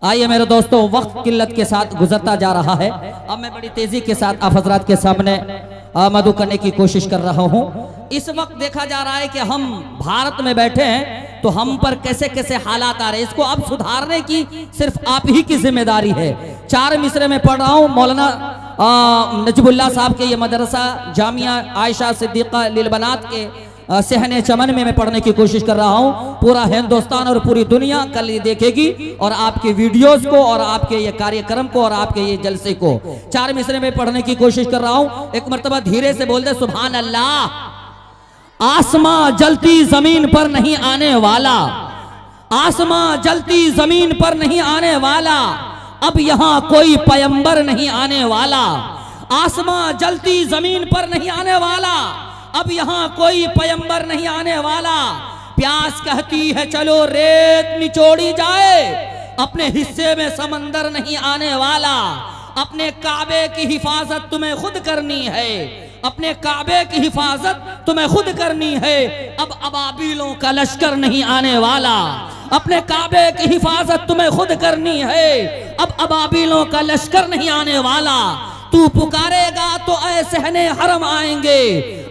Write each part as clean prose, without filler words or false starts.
आइए मेरे दोस्तों, वक्त किल्लत के साथ गुजरता जा रहा है। अब मैं बड़ी तेजी के साथ आप हजरात के सामने मधु करने की कोशिश कर रहा हूँ। इस वक्त देखा जा रहा है कि हम भारत में बैठे हैं तो हम पर कैसे कैसे हालात आ रहे हैं, इसको अब सुधारने की सिर्फ आप ही की जिम्मेदारी है। 4 मिसरे में पढ़ रहा हूँ। मौलाना नजबुल्ला साहब के ये मदरसा जामिया आयशा सिद्दीक़ा लिलबनात के सहने चमन में मैं पढ़ने की कोशिश कर रहा हूँ। पूरा हिंदुस्तान और पूरी दुनिया कल ये देखेगी और आपके वीडियोस को और आपके ये कार्यक्रम को और आपके ये जलसे को 4 मिसरे में पढ़ने की कोशिश कर रहा हूँ। एक मर्तबा धीरे से बोल दे सुभान अल्लाह। आसमां जलती जमीन पर नहीं आने वाला, आसमां जलती जमीन पर नहीं आने वाला, अब यहाँ कोई पैगंबर नहीं आने वाला। आसमां जलती जमीन पर नहीं आने वाला, अब यहाँ कोई पैगंबर नहीं आने वाला। प्यास कहती है चलो रेत निचोड़ी जाए, अपने हिस्से में समंदर नहीं आने वाला। अपने काबे की हिफाजत तुम्हें खुद करनी है, अपने काबे की हिफाजत तुम्हें खुद करनी है। अब अबाबीलों का लश्कर नहीं आने वाला, अपने काबे की हिफाजत तुम्हें खुद करनी है। अब अबाबीलों का लश्कर नहीं आने वाला। तू पुकारेगा तो ऐ सहने हरम आएंगे,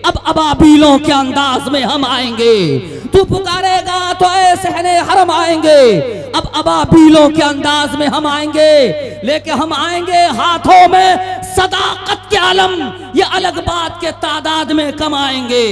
अब अबाबीलों के अंदाज में हम आएंगे। तू पुकारेगा तो ऐ सहने हरम आएंगे, अब अबाबीलों के अंदाज में हम आएंगे। लेके हम आएंगे हाथों में सदाकत के आलम, ये अलग बात के तादाद में कम आएंगे,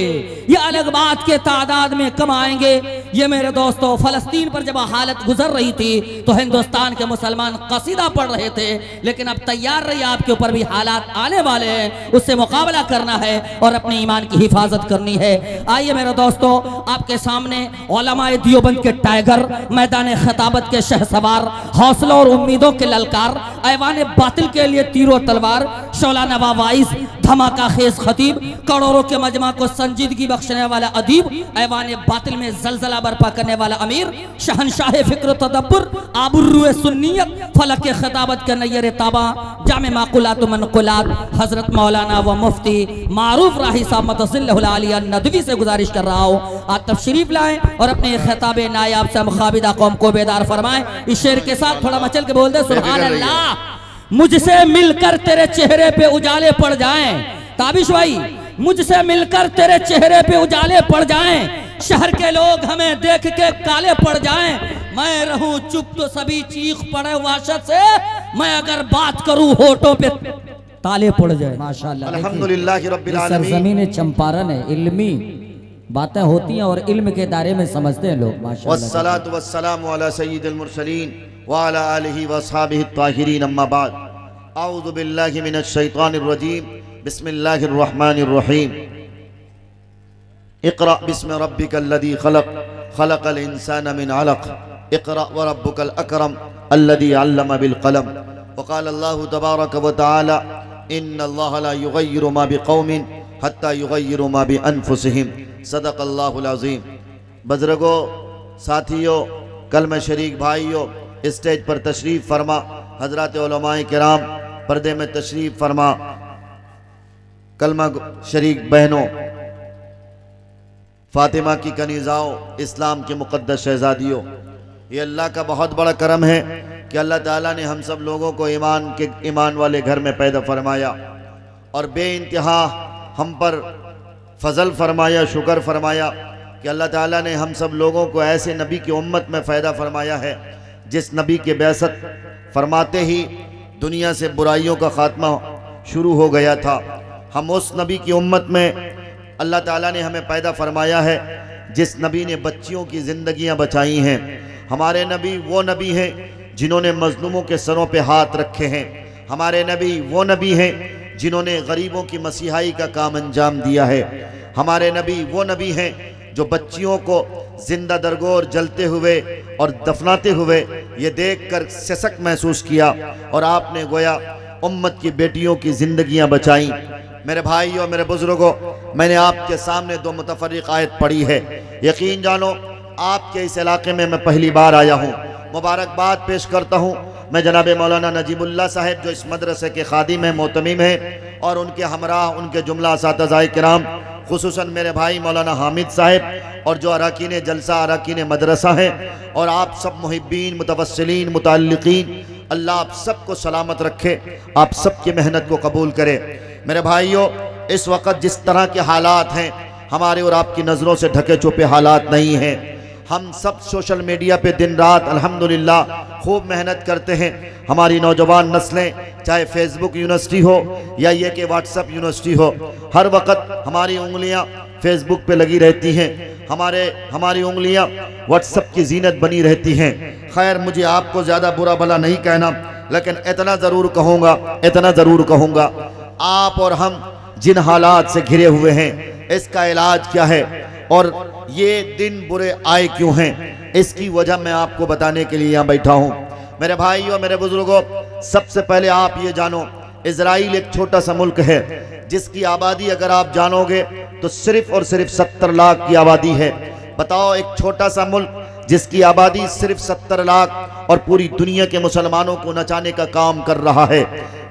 ये अलग बात के तादाद में कम आएंगे। ये मेरे दोस्तों, फलस्तीन पर जब हालत गुजर रही थी तो हिंदुस्तान के मुसलमान कसीदा पढ़ रहे थे, लेकिन अब तैयार रहिए, आपके ऊपर भी हालात आने वाले हैं, उससे मुकाबला करना है और अपने ईमान की हिफाजत करनी है। आइए मेरे दोस्तों, आपके सामने उलमाए दियोबंद के टाइगर, मैदान खिताबत के शहसवार, हौसलों और उम्मीदों के ललकार, ऐवान बातिल के लिए तीरों तलवार, शोला नवा वाइस, धमाका खेज खतीब, करोड़ों के मजमा को संजीदगी बख्शने वाला अदीब, ऐवान बातिल में जलजला बर्पा करने वाला अमीर, शहनशाह फिक्र तदब्बुर, आबुर्रुए सुन्नियत, फलक के खिताबत के नैयर ताबा, जामे माकुलात मनकुलात, हजरत मौलाना व मुफ्ती मारूफ राही साहब मतसिल्लहुल आलिया नदवी से गुजारिश कर रहा हूँ आप तशरीफ लाएं और अपने खिताब नायाब से मुखाबिदा कौम को बेदार फरमाएं। इस शेर के साथ थोड़ा मचल के बोल दे सुभान अल्लाह। मुझसे मिलकर तेरे चेहरे पे उजाले पड़ जाएं, ताबिश भाई, मुझसे मिलकर तेरे चेहरे पे उजाले पड़ जाएं, शहर के लोग हमें देख के काले पड़ जाएं, मैं रहूं चुप तो सभी चीख पड़े वहशत से, मैं अगर बात करूं होठों पे ताले पड़ जाए। माशाअल्लाह, अल्हम्दुलिल्लाह रब्बिल आलमीन। सरजमीन चंपारण है, इल्मी बातें होती हैं और इल्म के दायरे में समझते हैं लोग। माशाअल्लाह, वस्सलातु वस्सलामु अला सय्यिदिल मुरसलीन व अला आलिहि व अस्हाबिहि त्ताहिरीन, अम्मा बाद। अऊज़ु बिल्लाहि मिनश शैतानिर रजीम, बिस्मिल्लाहिर रहमानिर रहीम। इक़रा बिस्मि रब्बिकल लज़ी खलक़, खलक़ल इंसाना मिन अलक़, इक़रा व रब्बुकल अकरम अल्लज़ी अल्लम बिल कलम। वक़ाल अल्लाहु तबारक व तआला इन्नल्लाहा ला युग़य्यिरु मा बिक़ौमिन हत्ता युग़य्यिरु मा बिअन्फुसिहिम, सदक़ल्लाहुल अज़ीम। बुज़ुर्गों, साथियों, कलमा शरीक भाइयों, स्टेज पर तशरीफ़ फरमा, हज़रात उलमाए किराम पर्दे में तशरीफ़ फरमा, कलमा शरीक बहनों, फातिमा की कनीज़ाओं, इस्लाम की मुक़द्दस शहज़ादियों, ये अल्लाह का बहुत बड़ा करम है कि अल्लाह ताला ने हम सब लोगों को ईमान वाले घर में पैदा फरमाया और बेइंतहा हम पर फजल फरमाया, शुक्र फरमाया कि अल्लाह ताला ने हम सब लोगों को ऐसे नबी की उम्मत में फ़ायदा फरमाया है जिस नबी के बैसत फरमाते ही दुनिया से बुराइयों का ख़ात्मा शुरू हो गया था। हम उस नबी की उम्मत में अल्लाह ताला ने हमें पैदा फरमाया है जिस नबी ने बच्चियों की ज़िंदगियां बचाई हैं। हमारे नबी वो नबी हैं जिन्होंने मजलूमों के सरों पे हाथ रखे हैं। हमारे नबी वो नबी हैं जिन्होंने गरीबों की मसीहाई का काम अंजाम दिया है। हमारे नबी वो नबी हैं जो बच्चियों को जिंदा दरगोर जलते हुए और दफनाते हुए ये देखकर सिसक महसूस किया और आपने गोया उम्मत की बेटियों की ज़िंदगियां बचाई। मेरे भाइयों, मेरे बुजुर्गों, मैंने आपके सामने 2 मुतफर्रिक़ आयत पढ़ी है। यकीन जानो आपके इस इलाके में मैं पहली बार आया हूँ। मुबारकबाद पेश करता हूँ मैं जनाब मौलाना नजीबुल्लाह साहब जो इस मदरसे के खादिम हैं, मोतमिम हैं, और उनके हमरा उनके जुमला असातिज़ाए किराम, खुसूसन मेरे भाई मौलाना हामिद साहब और जो अरकान जलसा अरकान मदरसा हैं, और आप सब मुहिब्बीन मुतवस्सिलीन मुतअल्लिकीन, अल्लाह आप सबको सलामत रखे, आप सबकी मेहनत को कबूल करे। मेरे भाइयों, इस वक्त जिस तरह के हालात हैं, हमारे और आपकी नज़रों से ढके छुपे हालात नहीं हैं। हम सब सोशल मीडिया पे दिन रात अल्हम्दुलिल्लाह खूब मेहनत करते हैं। हमारी नौजवान नस्लें, चाहे फेसबुक यूनिवर्सिटी हो या ये कि व्हाट्सएप यूनिवर्सिटी हो, हर वक्त हमारी उंगलियां फेसबुक पे लगी रहती हैं, हमारी उंगलियां व्हाट्सएप की जीनत बनी रहती हैं। खैर, मुझे आपको ज़्यादा बुरा भला नहीं कहना, लेकिन इतना ज़रूर कहूँगा, आप और हम जिन हालात से घिरे हुए हैं, इसका इलाज क्या है और ये दिन बुरे आए क्यों हैं, इसकी वजह मैं आपको बताने के लिए यहाँ बैठा हूँ। मेरे भाइयों, मेरे बुजुर्गों, सबसे पहले आप ये जानो, इजराइल एक छोटा सा मुल्क है जिसकी आबादी अगर आप जानोगे तो सिर्फ और सिर्फ 70 लाख की आबादी है। बताओ, एक छोटा सा मुल्क जिसकी आबादी सिर्फ 70 लाख और पूरी दुनिया के मुसलमानों को नचाने का काम कर रहा है।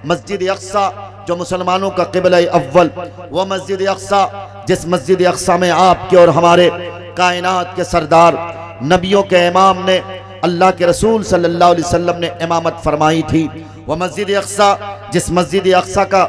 मस्जिद अक्सा जो मुसलमानों का क़िबला अव्वल, वह मस्जिद अक्सा जिस मस्जिद अक्सा में आपके और हमारे कायनात के सरदार नबियों के इमाम ने, अल्लाह के रसूल सल्लल्लाहु अलैहि वसल्लम ने इमामत फरमाई थी, वह मस्जिद अक्सा जिस मस्जिद अक्सा का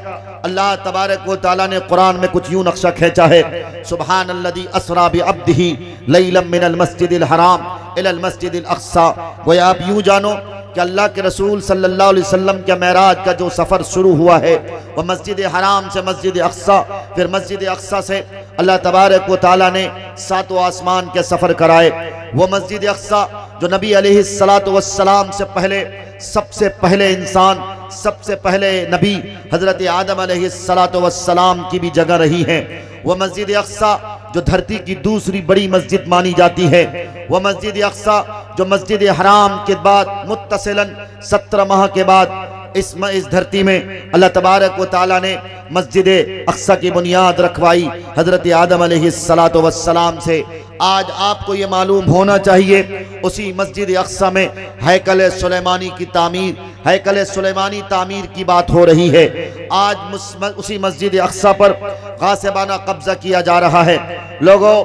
अल्लाह तबारक व तआला ने कुरान में कुछ यूं नक्शा खींचा है, सुब्हानल्लज़ी अस्रा बिअब्दिही लैलन मिनल मस्जिदिल हराम इलल मस्जिदिल अक्सा। वो आप यूं जानो कि अल्लाह के रसूल सल्लल्लाहु अलैहि वसल्लम के मेराज का जो सफ़र शुरू हुआ है, वह मस्जिद हराम से मस्जिद अक्सा, फिर मस्जिद अक्सा से अल्लाह तबारक व तआला ने 7 आसमान के सफ़र कराए। वो मस्जिद अक्सा जो नबी अलैहिस्सलातु वस्सलाम से पहले सबसे पहले इंसान, सबसे पहले नबी हज़रत आदम अलैहिस्सलातु वस्सलाम की भी जगह रही है। वह मस्जिद अक्सा जो धरती की दूसरी बड़ी मस्जिद मानी जाती है। वह मस्जिद अक्सा जो मस्जिद हराम के बाद मुत्तसिलन 17 माह के बाद इस धरती में अल्लाह तबारक व तआला ने मस्जिद अक्सा की बुनियाद रखवाई हज़रत आदम अलैहिस्सलातु वस्सलाम से। आज आपको ये मालूम होना चाहिए, उसी मस्जिद अक्सा में हैकल सुलेमानी की तामीर, हैकल सुलेमानी तामीर की बात हो रही है। आज उसी मस्जिद अक्सा पर गासिबाना कब्जा किया जा रहा है। लोगों,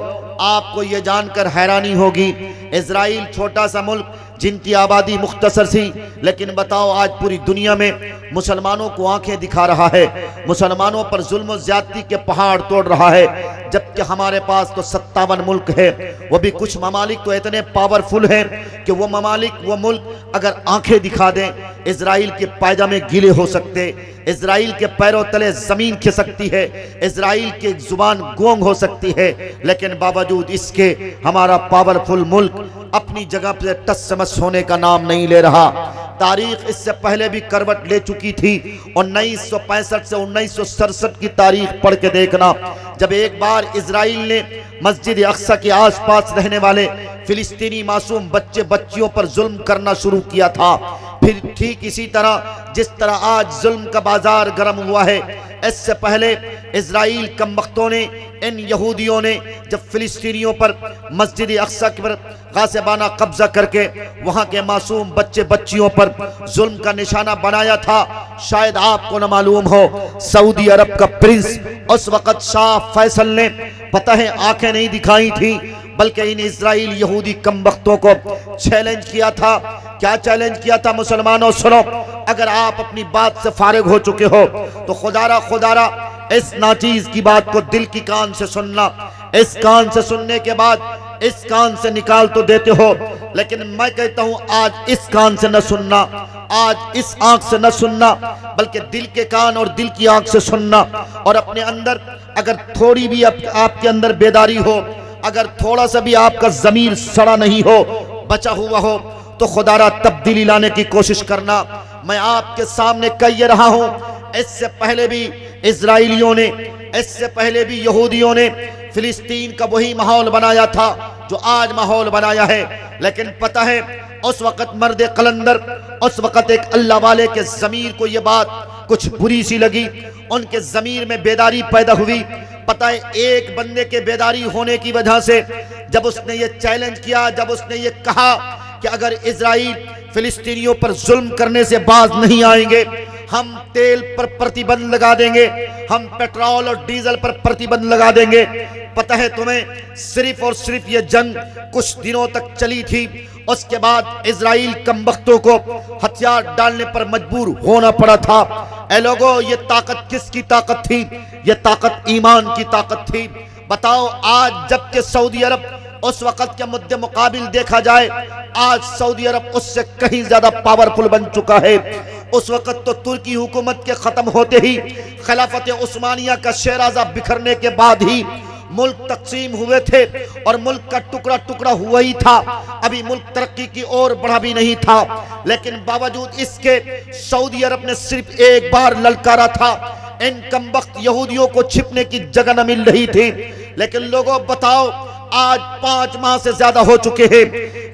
आपको ये जानकर हैरानी होगी, इजराइल छोटा सा मुल्क जिनकी आबादी मुख्तसर सी, लेकिन बताओ आज पूरी दुनिया में मुसलमानों को आंखें दिखा रहा है, मुसलमानों पर जुल्म ज्यादती के पहाड़ तोड़ रहा है। जबकि हमारे पास तो 57 मुल्क है, वो भी कुछ ममालिक तो इतने पावरफुल हैं कि वो ममालिक, वो मुल्क अगर आंखें दिखा दें, इजराइल के पायजामे गीले हो सकते, इजराइल के पैरों तले जमीन खिसकती है, इजराइल की जुबान गोंग हो सकती है, लेकिन बावजूद इसके हमारा पावरफुल मुल्क अपनी जगह पर टस मस होने का नाम नहीं ले रहा। तारीख इससे पहले भी करवट ले चुकी थी। 1965 से 1967 की तारीख पढ़ के देखना, जब एक बार इजराइल ने मस्जिद अक्सा के आसपास रहने वाले फिलिस्तीनी मासूम बच्चे बच्चियों पर जुल्म करना शुरू किया था। फिर ठीक इसी तरह जिस तरह आज जुल्म का बाजार गर्म हुआ है, इससे पहले इजराइल कमबख्तों ने, इन यहूदियों ने जब फिलिस्तीनियों पर मस्जिद अक्सा पर गासिबाना कब्जा करके वहां के मासूम बच्चे बच्चियों पर जुल्म का निशाना बनाया था, शायद आपको न मालूम हो, सऊदी अरब का प्रिंस उस वक्त शाह फैसल ने, पता है, आंखें नहीं दिखाई थी, बल्कि इन इजराइल यहूदी कमबख्तों को चैलेंज किया था। क्या चैलेंज किया था? मुसलमानों सुनो, अगर आप अपनी बात से फारिग हो चुके हो तो खुदारा इस नाचीज की बात को दिल की कान से सुनना। इस कान से सुनने के बाद इस कान से निकाल तो देते हो, लेकिन मैं कहता हूं आज इस कान से न सुनना, आज इस आंख से न सुनना, बल्कि दिल के कान और दिल की आंख से सुनना। और अपने अंदर अगर थोड़ी भी आपके अंदर बेदारी हो, अगर थोड़ा सा भी आपका ज़मीर सड़ा नहीं हो, बचा हुआ हो, तो खुदारा तब्दीली लाने की कोशिश करना। मैं आपके सामने कह रहा हूं, इससे पहले भी इजराइलियों ने, इससे पहले भी यहूदियों ने फिलिस्तीन का वही माहौल बनाया था जो आज माहौल बनाया है। लेकिन पता है, उस वक्त मर्द कलंदर, उस वक्त एक अल्लाह वाले के ज़मीर को यह बात कुछ बुरी सी लगी, उनके ज़मीर में बेदारी पैदा हुई। पता है, एक बंदे के बेदारी होने की वजह से जब उसने ये चैलेंज किया, जब उसने ये कहा कि अगर इजराइल फिलिस्तीनियों पर जुल्म करने से बाज नहीं आएंगे। हम तेल पर प्रतिबंध लगा देंगे, हम पेट्रोल और डीजल पर प्रतिबंध लगा देंगे। पता है तुम्हें, सिर्फ और सिर्फ ये जंग कुछ दिनों तक चली थी, उसके बाद इजराइल कमबख्तों को हथियार डालने पर मजबूर होना पड़ा था। ए लोगों, ये ताकत किसकी ताकत थी? ये ताकत ईमान की ताकत थी। बताओ, आज जबकि सऊदी अरब उस वक़्त के मुद्दे मुकाबिल देखा जाए, आज सऊदी अरब उससे कहीं ज्यादा पावरफुल बन चुका है। उस वक़्त तो तुर्की हुकूमत के खत्म होते ही, खिलाफत उस्मानिया का शहराजा बिखरने के बाद ही मुल्क तकसीम हुए थे और मुल्क का टुकड़ा टुकड़ा हुआ ही था। अभी मुल्क तरक्की की ओर बढ़ा भी नहीं था, लेकिन बावजूद इसके सऊदी अरब ने सिर्फ एक बार ललकारा था। इन कमबख्त यहूदियों को छिपने की जगह न मिल रही थी। लेकिन लोगों, बताओ, आज 5 माह से ज्यादा हो चुके हैं।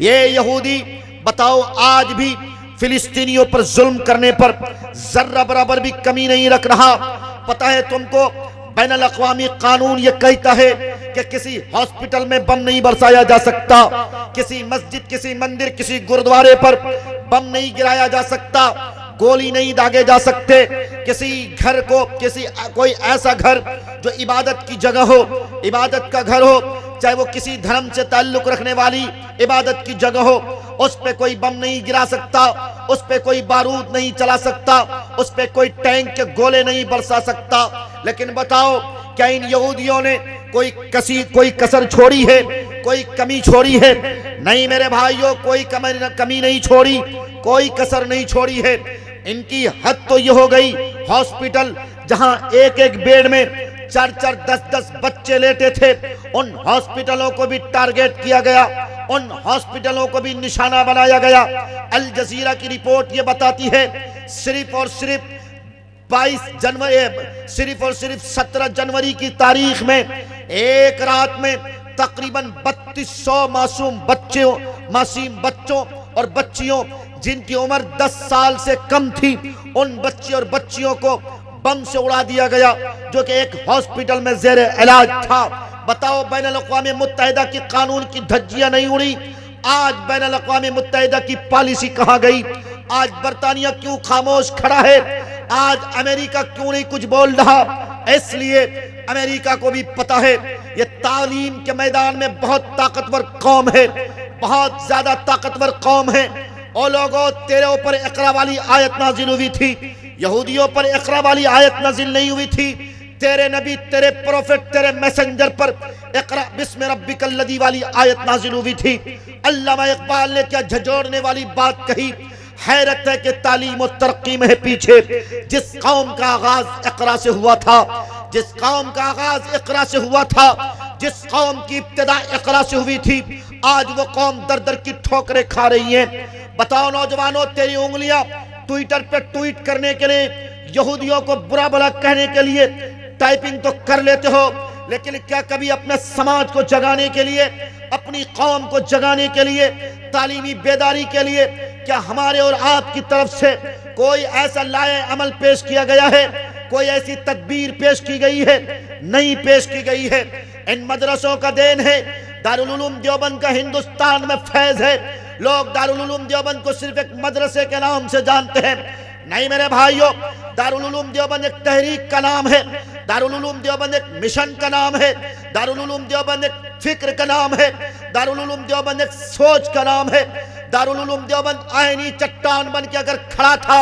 ये यहूदी, बताओ, आज भी फिलिस्तीनियों पर जुल्म करने पर जर्रा बराबर भी कमी नहीं रख रहा। पता है तुमको, बैनुल अक़वामी कानून ये कहता है कि किसी हॉस्पिटल में बम नहीं बरसाया जा सकता, किसी मस्जिद, किसी मंदिर, किसी गुरुद्वारे पर बम नहीं गिराया जा सकता, गोली नहीं दागे जा सकते। किसी घर को, कोई ऐसा घर जो इबादत की जगह हो, इबादत का घर हो, चाहे वो किसी धर्म से ताल्लुक रखने वाली इबादत की जगह हो, उस पे कोई बम नहीं गिरा सकता, उस पे कोई बारूद नहीं चला सकता, उस पे कोई टैंक के गोले नहीं बरसा सकता। लेकिन बताओ, क्या इन यहूदियों ने कोई कसर छोड़ी है, कोई कमी छोड़ी है? नहीं मेरे भाइयों, कोई कमी नहीं छोड़ी, कोई कसर नहीं छोड़ी है। इनकी हद तो ये हो गई, हॉस्पिटल जहां एक एक बेड में 4-4, 10-10 बच्चे लेटे थे, उन हॉस्पिटलों को भी टारगेट किया गया, उन हॉस्पिटलों को भी निशाना बनाया गया। अल जजीरा की रिपोर्ट ये बताती है, सिर्फ और सिर्फ 17 जनवरी की तारीख में एक रात में तकरीबन 3200 मासूम बच्चों और बच्चियों जिनकी उम्र 10 साल से कम थी, उन बच्चे और बच्चियों को बम से उड़ा दिया गया, जो कि एक हॉस्पिटल में जेर इलाज था। बताओ, बैनुल अक़वामी मुत्तहिदा की कानून की धज्जियां नहीं उड़ी? आज बैनुल अक़वामी मुत्तहिदा की पॉलिसी कहां गई? आज बरतानिया क्यों खामोश खड़ा है? आज अमेरिका क्यों नहीं कुछ बोल रहा? इसलिए अमेरिका को भी पता है ये तालीम के मैदान में बहुत ताकतवर कौम है, बहुत ज्यादा ताकतवर कौम है। ओ लोगों, तेरे ऊपर इक़रा वाली आयत नाजिल हुई थी, यहूदियों पर इक़रा वाली आयत नाजिल नहीं हुई थी। तेरे नबी, तेरे प्रोफेट, तेरे मैसेंजर पर इक़रा बिस्मि रब्बिकल लज़ी वाली आयत नाजिल हुई थी। अल्लामा इक़बाल ने क्या झंझोड़ने वाली बात कही। हैरत है कि तालीम और तरक्की में है पीछे। जिस कौम का आगाज इक़रा से हुआ था, जिस कौम का आगाज इक़रा से हुआ था, जिस कौम की इब्तिदा इक़रा से हुई थी, आज वो कौम दर दर की ठोकरें खा रही है। बताओ नौजवानों, तेरी उंगलियां ट्विटर पे ट्वीट करने के लिए, यहूदियों को बुरा भला कहने के लिए टाइपिंग तो कर लेते हो, लेकिन क्या कभी अपने समाज को जगाने के लिए, अपनी कौम को जगाने के लिए, तालीमी बेदारी के लिए क्या हमारे और आपकी तरफ से कोई ऐसा लाए अमल पेश किया गया है? कोई ऐसी तदबीर पेश की गई है? नहीं पेश की गई है। इन मदरसों का देन है। दारुल उलूम देवबंद का हिंदुस्तान में फैज है। लोग दारुल उलूम देवबंद को सिर्फ एक मदरसे के नाम से जानते हैं। नहीं मेरे भाइयों, दारुल उलूम देवबंद एक तहरीक का नाम है, दारुल उलूम देवबंद एक मिशन का नाम है, दारुल उलूम देवबंद एक फिक्र का नाम है, दारुल उलूम देवबंद एक सोच का नाम है। दारुल उलूम देवबंद आईनी चट्टान बन के अगर खड़ा था,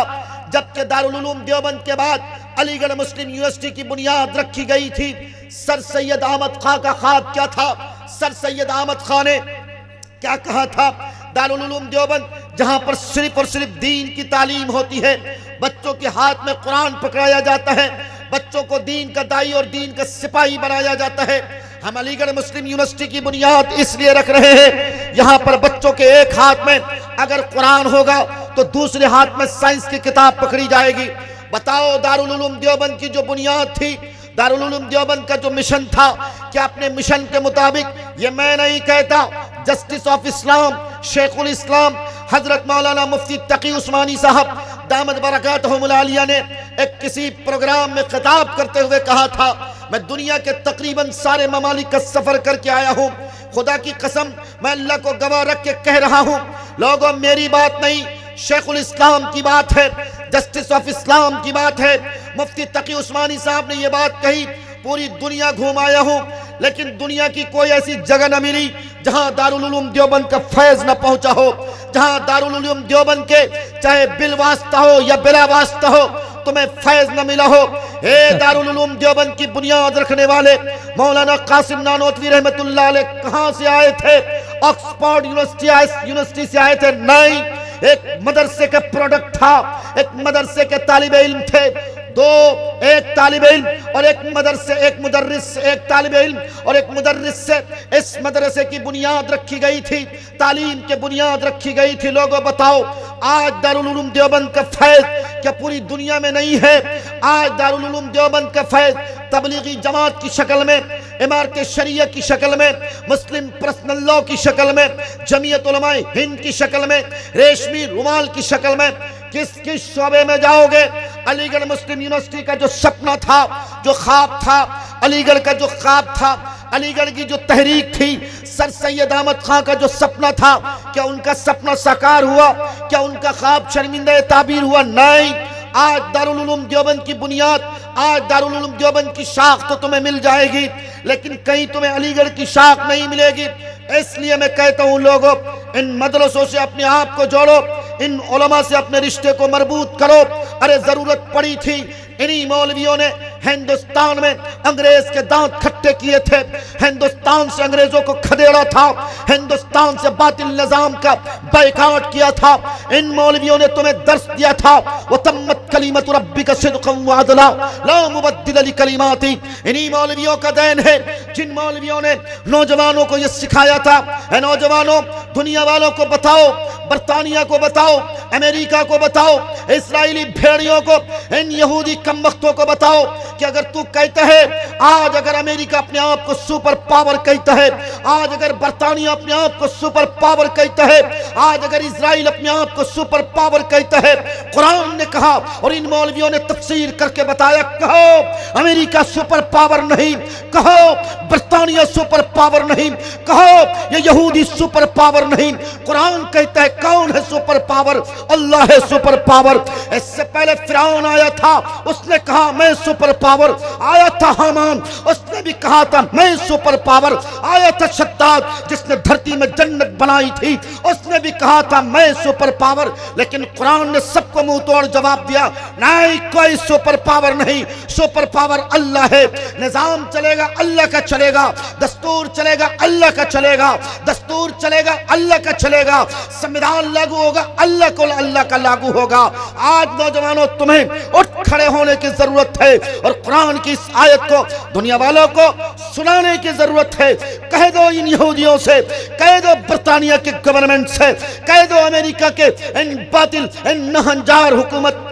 जबकि दारुल उलूम देवबंद के बाद अलीगढ़ मुस्लिम यूनिवर्सिटी की बुनियाद रखी गई थी। सर सैयद अहमद खां का ख्वाब क्या था? सर सैयद अहमद खां ने क्या कहा था? दारुल उलूम देवबंद जहां पर सिर्फ और सिर्फ दीन की तालीम होती है, बच्चों के हाथ में कुरान पकड़ाया जाता है, बच्चों को दीन का दाई और दीन का सिपाही बनाया जाता है। हम अलीगढ़ मुस्लिम यूनिवर्सिटी की बुनियाद इसलिए रख रहे हैं, यहाँ पर बच्चों के एक हाथ में अगर कुरान होगा तो दूसरे हाथ में साइंस की किताब पकड़ी जाएगी। बताओ, दारुल उलूम देवबंद की जो बुनियाद थी, दारुल उलूम देवबंद का जो मिशन था, क्या अपने मिशन के मुताबिक, ये मैं नहीं कहता, जस्टिस ऑफ इस्लाम शेखुल इस्लाम हजरत मौलाना मुफ्ती तकी उस्मानी साहब दामद बरकातहुमुल आलिया ने एक किसी प्रोग्राम में खिताब करते हुए कहा था, मैं दुनिया के तकरीबन सारे ममालिक का सफर करके आया हूँ, खुदा की कसम मैं अल्लाह को गवाह रख के कह रहा हूँ, लोगों मेरी बात नहीं, शेखुल इस्लाम की बात है, जस्टिस ऑफ इस्लाम की बात है। मुफ्ती तकी उस्मानी साहब ने ये बात कही, पूरी दुनिया घूम आया हूँ लेकिन दुनिया की कोई ऐसी जगह न मिली जहां दारुल उलूम देवबंद का फैज न पहुंचा हो, जहां दारुल उलूम देवबंद के चाहे बिल वास्ता हो या बिला वास्ता हो तुम्हें फैज न मिला हो। हे दारुल उलूम देवबंद की बुनियाद रखने वाले मौलाना कासिम नानोतवी रहमतुल्लाह अलैह कहां से आए थे? ऑक्सफोर्ड यूनिवर्सिटी से आए थे? नहीं, एक मदरसे का प्रोडक्ट था, एक मदरसे के तालिब इल्म थे। एक तालिब इल्म और एक मदरसे, एक मुदर्रिस, एक तालिब इल्म और एक मुदर्रिस से इस मदरसे की बुनियाद रखी गई थी, तालीम की बुनियाद रखी गई थी। लोगों बताओ, आज दारुल उलूम देवबंद का फैज क्या पूरी दुनिया में नहीं है? आज दारुल उलूम देवबंद का फैज तबलीगी जमात की शक्ल में, इमारत शरिया की शक्ल में, मुस्लिम पर्सनल लॉ की शक्ल में, जमीयत उलमाए हिंद की शक्ल में, रेशमी रुमाल की शक्ल में, किस किस शोबे में जाओगे? अलीगढ़ मुस्लिम यूनिवर्सिटी का जो सपना था, जो ख्वाब था, अलीगढ़ का जो ख्वाब था, अलीगढ़ की जो तहरीक थी, सर सैयद अहमद खां का जो सपना था, क्या उनका सपना साकार हुआ? क्या उनका ख्वाब शर्मिंदा ताबीर हुआ? नहीं। आज दारुल उलूम देवबंद की बुनियाद, आज दारुल उलूम देवबंद की शाख तो तुम्हें मिल जाएगी लेकिन कहीं तुम्हें अलीगढ़ की शाख नहीं मिलेगी। इसलिए मैं कहता हूं लोगों, इन मदरसों से अपने आप को जोड़ो, इन उलमा से अपने रिश्ते को मजबूत करो। अरे जरूरत पड़ी थी, इन्हीं मौलवियों ने हिंदुस्तान में अंग्रेज के दांत खट्टे किए थे, हिंदुस्तान से अंग्रेजों को खदेड़ा था, हिंदुस्तान से बातिल निजाम का बायकॉट किया था। इन मौलवियों ने तुम्हें दर्स दिया था, वो तम्मत कलीमतु रब्बिका सिद्क़न व अदला ला मुबद्दिल लिकलिमाती। इन्हीं मौलवियों का देन है जिन मौलवियों ने नौजवानों को यह सिखाया था, नौजवानों दुनिया वालों को बताओ, बरतानिया को बताओ, अमेरिका को बताओ, इस्राएली भेड़ियों को, इन यहूदी कमबख्तों को बताओ कि अगर तू कहता है, आज अगर अमेरिका अपने आप को सुपर पावर कहता है, आज अगर बरतानिया अपने आप को सुपर पावर कहता है, आज अगर इजराइल अपने आप को सुपर पावर कहता है, कुरान ने कहा और इन मौलवियों ने तफसीर करके बताया, कहो अमेरिका सुपर पावर नहीं, कहो बरतानिया सुपर पावर नहीं, कहो ये यहूदी सुपर पावर नहीं। कुरान कहता है कौन है सुपर पावर? अल्लाह है सुपर पावर। इससे पहले फिरौन आया था, उसने कहा मैं सुपर पावर। आया था हामान, उसने भी कहा था मैं सुपर पावर। आया था शद्दाद जिसने धरती में जन्नत बनाई थी, उसने भी कहा था मैं सुपर पावर। लेकिन कुरान ने सबको मुंह तोड़ जवाब दिया, नहीं कोई सुपर पावर नहीं, सुपर पावर अल्लाह है। निजाम चलेगा अल्लाह का चलेगा, दस्तूर चलेगा अल्लाह का चलेगा, दस्तूर चलेगा अल्लाह का चलेगा, संविधान लागू होगा अल्लाह का लागू होगा। आज नौजवानों तुम्हें उठ खड़े होने की जरूरत है और कुरान की इस आयत को दुनिया वालों को सुनाने की जरूरत है। कह दो इन यहूदियों से, कह दो बरतानिया के गवर्नमेंट से, कह दो अमेरिका के इन बातिल इन नहंजार हुकूमत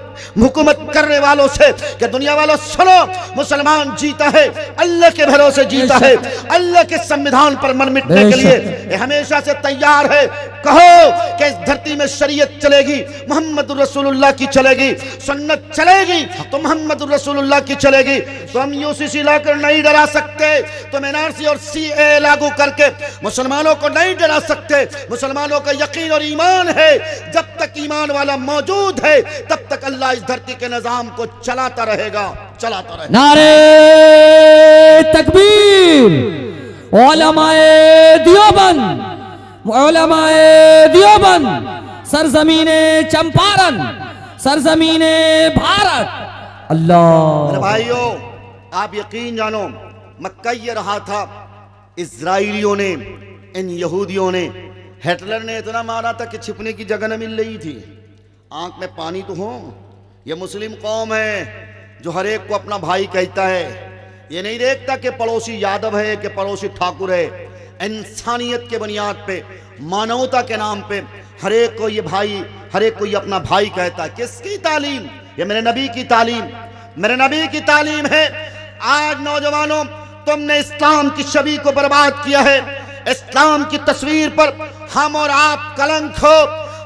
करने वालों से कि दुनिया वालों सुनो, मुसलमान जीता है अल्लाह के भरोसे जीता है, अल्लाह के संविधान पर मर मिटने के लिए हमेशा से तैयार है। कहो कि इस धरती में शरीयत चलेगी, मोहम्मद रसूलुल्लाह की चलेगी, सुन्नत चलेगी तो मोहम्मद रसूलुल्लाह की चलेगी। तो हम यूसीसी लाकर नहीं डरा सकते, तुम एनआरसी और सीए लागू करके मुसलमानों को नहीं डरा सकते। मुसलमानों का यकीन और ईमान है, जब तक ईमान वाला मौजूद है तब तक अल्लाह इस धरती के निजाम को चलाता रहेगा, चलाता रहेगा। नारे तकबीर, उलमाए देवबंद, उलमाए देवबंद, सरजमीने चंपारण, सरजमीने भारत। अल्लाह भाइयों, आप यकीन जानो, मैं कह रहा था इजराइलियों ने, इन यहूदियों ने, हिटलर ने इतना मारा था कि छिपने की जगह न मिल रही थी। आंख में पानी तो हो। यह मुस्लिम कौम है जो हर एक को अपना भाई कहता है, ये नहीं देखता कि पड़ोसी यादव है कि पड़ोसी ठाकुर है। इंसानियत के बुनियाद पे, मानवता के नाम पे हर एक को ये भाई, हर एक को ये अपना भाई कहता है। किसकी तालीम? ये मेरे नबी की तालीम, मेरे नबी की तालीम है। आज नौजवानों, तुमने इस्लाम की छवि को बर्बाद किया है। इस्लाम की तस्वीर पर हम और आप कलंक हो।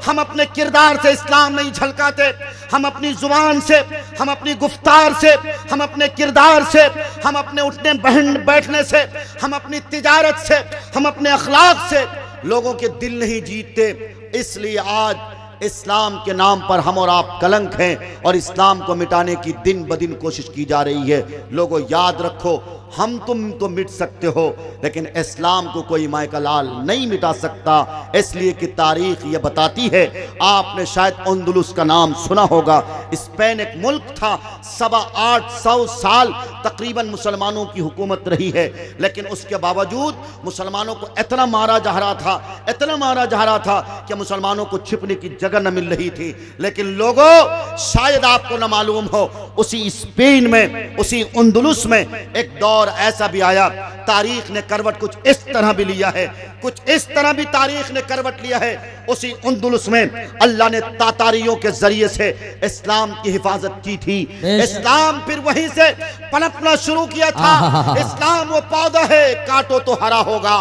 हम अपने किरदार से इस्लाम नहीं झलकाते, हम अपनी जुबान से, हम अपनी गुफ्तार से, हम अपने किरदार से, हम अपने उठने बैठने से, हम अपनी तिजारत से, हम अपने अखलाक से लोगों के दिल नहीं जीतते। इसलिए आज इस्लाम के नाम पर हम और आप कलंक हैं और इस्लाम को मिटाने की दिन ब दिन कोशिश की जा रही है। लोगों याद रखो, हम तुम तो मिट सकते हो लेकिन इस्लाम को कोई माय का लाल नहीं मिटा सकता, इसलिए कि तारीख ये बताती है। आपने शायद अंदलुस का नाम सुना होगा। स्पेन एक मुल्क था, 850 साल तकरीबन मुसलमानों की हुकूमत रही है, लेकिन उसके बावजूद मुसलमानों को इतना मारा जा रहा था, इतना मारा जा रहा था कि मुसलमानों को छिपने की जगह न मिल रही थी। लेकिन लोगों, शायद आपको न मालूम हो, उसी स्पेन में, उसी अंदलुस में एक दौर ऐसा भी आया, तारीख ने करवट कुछ इस तरह भी लिया है, कुछ इस तरह भी तारीख ने करवट लिया है। उसी अंदलुस में अल्लाह ने तातारियों के जरिए से इस्लाम की हिफाजत की थी। इस्लाम फिर वहीं से पनपना शुरू किया था। इस्लाम वो पौधा है, काटो तो हरा होगा।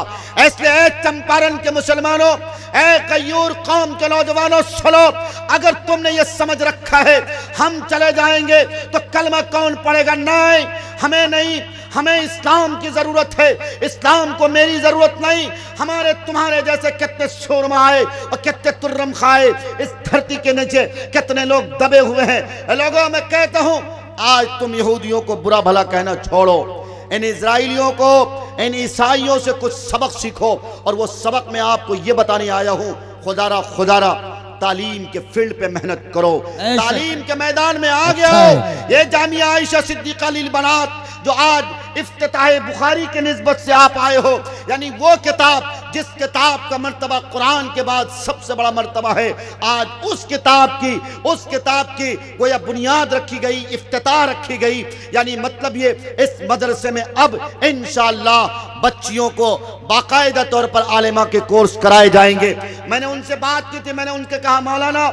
इसलिए चंपारण के मुसलमानों, ए कयूर कौम के नौजवानों, सुनो, अगर तुमने ये समझ रखा है हम चले जाएंगे तो कलमा कौन पढ़ेगा, नहीं, हमें नहीं, हमें इस्लाम की जरूरत है, इस्लाम को मेरी जरूरत नहीं। हमारे तुम्हारे जैसे कितने शोरमा आए और कितने तुर्रम खाए, इस धरती के नीचे कितने लोग दबे हुए हैं। लोगों, मैं कहता हूं, आज तुम यहूदियों को बुरा भला कहना छोड़ो, इन इजराइलियों को, इन ईसाइयों से कुछ सबक सीखो। और वो सबक मैं आपको ये बताने आया हूं, खुदारा तालीम के फील्ड पे मेहनत करो, तालीम के मैदान में आ गया हो। ये जामिया आयशा सिद्दीका लिल बनात जो आज इफ्तिताह बुखारी के निस्बत से आप आए हो, यानी वो किताब जिस किताब का मर्तबा कुरान के बाद सबसे बड़ा मर्तबा है, आज उस किताब की गोया बुनियाद रखी गई, इफ्तिताह रखी गई। यानी मतलब ये, इस मदरसे में अब इंशाअल्लाह बच्चियों को बाकायदा तौर पर आलिमा के कोर्स कराए जाएंगे। मैंने उनसे बात की थी, मैंने उनके कहा, मौलाना